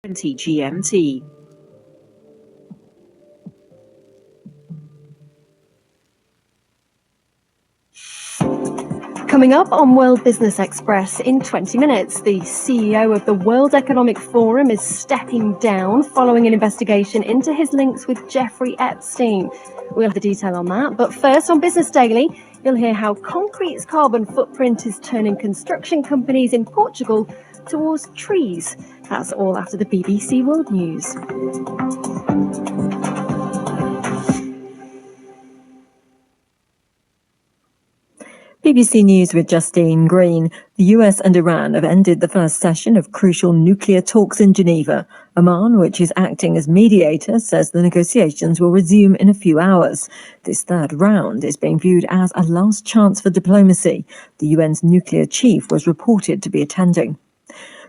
20 GMT. Coming up on World Business Express in 20 minutes, the CEO of the World Economic Forum is stepping down following an investigation into his links with Jeffrey Epstein. We'll have the detail on that. But first, on Business Daily, you'll hear how concrete's carbon footprint is turning construction companies in Portugal towards trees. That's all after the BBC World News. BBC News with Justine Green. The US and Iran have ended the first session of crucial nuclear talks in Geneva. Oman, which is acting as mediator, says the negotiations will resume in a few hours. This third round is being viewed as a last chance for diplomacy. The UN's nuclear chief was reported to be attending.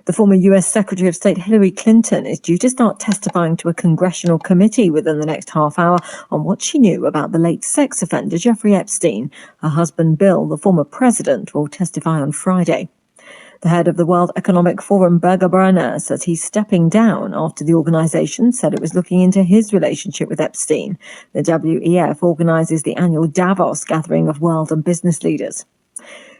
The former US Secretary of State Hillary Clinton is due to start testifying to a congressional committee within the next half hour on what she knew about the late sex offender Jeffrey Epstein. Her husband Bill, the former president, will testify on Friday. The head of the World Economic Forum, Birger Brenner, says he's stepping down after the organisation said it was looking into his relationship with Epstein. The WEF organises the annual Davos gathering of world and business leaders.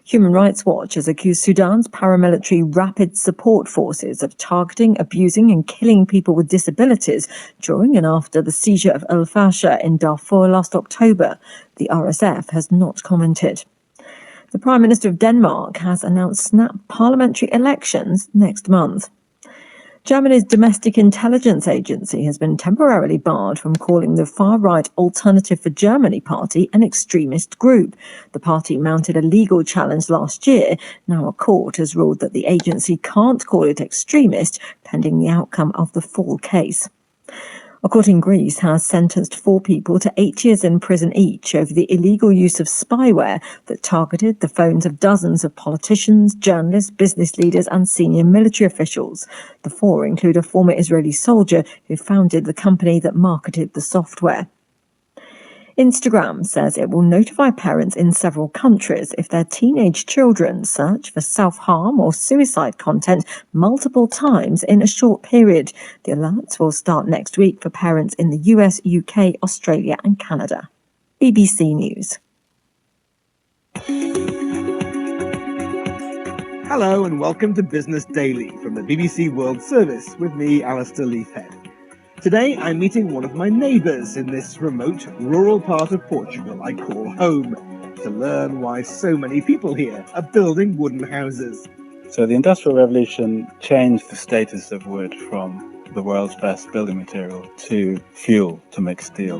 Human Rights Watch has accused Sudan's paramilitary Rapid Support Forces of targeting, abusing and killing people with disabilities during and after the seizure of El Fasher in Darfur last October. The RSF has not commented. The Prime Minister of Denmark has announced snap parliamentary elections next month. Germany's Domestic Intelligence Agency has been temporarily barred from calling the far-right Alternative for Germany party an extremist group. The party mounted a legal challenge last year. Now a court has ruled that the agency can't call it extremist, pending the outcome of the full case. A court in Greece has sentenced 4 people to 8 years in prison each over the illegal use of spyware that targeted the phones of dozens of politicians, journalists, business leaders and senior military officials. The 4 include a former Israeli soldier who founded the company that marketed the software. Instagram says it will notify parents in several countries if their teenage children search for self-harm or suicide content multiple times in a short period. The alerts will start next week for parents in the US, UK, Australia and Canada. BBC News. Hello and welcome to Business Daily from the BBC World Service with me, Alistair Leithhead. Today I'm meeting one of my neighbours in this remote, rural part of Portugal I call home, to learn why so many people here are building wooden houses. So the Industrial Revolution changed the status of wood from the world's best building material to fuel to make steel.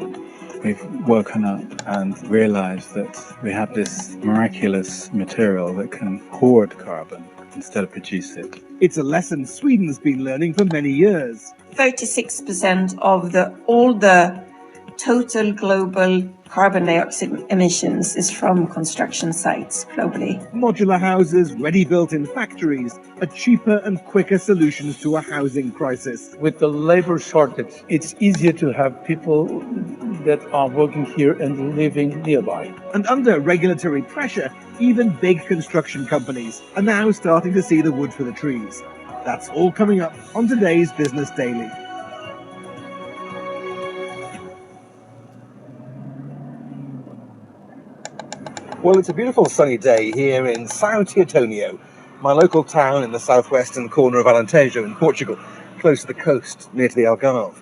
We've woken up and realised that we have this miraculous material that can hoard carbon instead of produce it. It's a lesson Sweden's been learning for many years. 36% of all the total global carbon dioxide emissions is from construction sites globally. Modular houses ready built in factories are cheaper and quicker solutions to a housing crisis. With the labor shortage, it's easier to have people that are working here and living nearby. And under regulatory pressure, even big construction companies are now starting to see the wood for the trees. That's all coming up on today's Business Daily. Well, it's a beautiful sunny day here in São Teotonio, my local town in the southwestern corner of Alentejo in Portugal, close to the coast, near to the Algarve.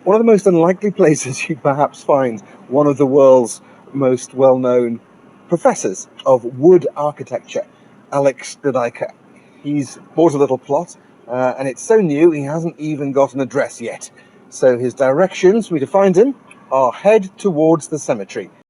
One of the most unlikely places you'd perhaps find one of the world's most well-known professors of wood architecture, Alex de Dijker. He's bought a little plot, and it's so new he hasn't even got an address yet. So his directions for me to find him are head towards the cemetery.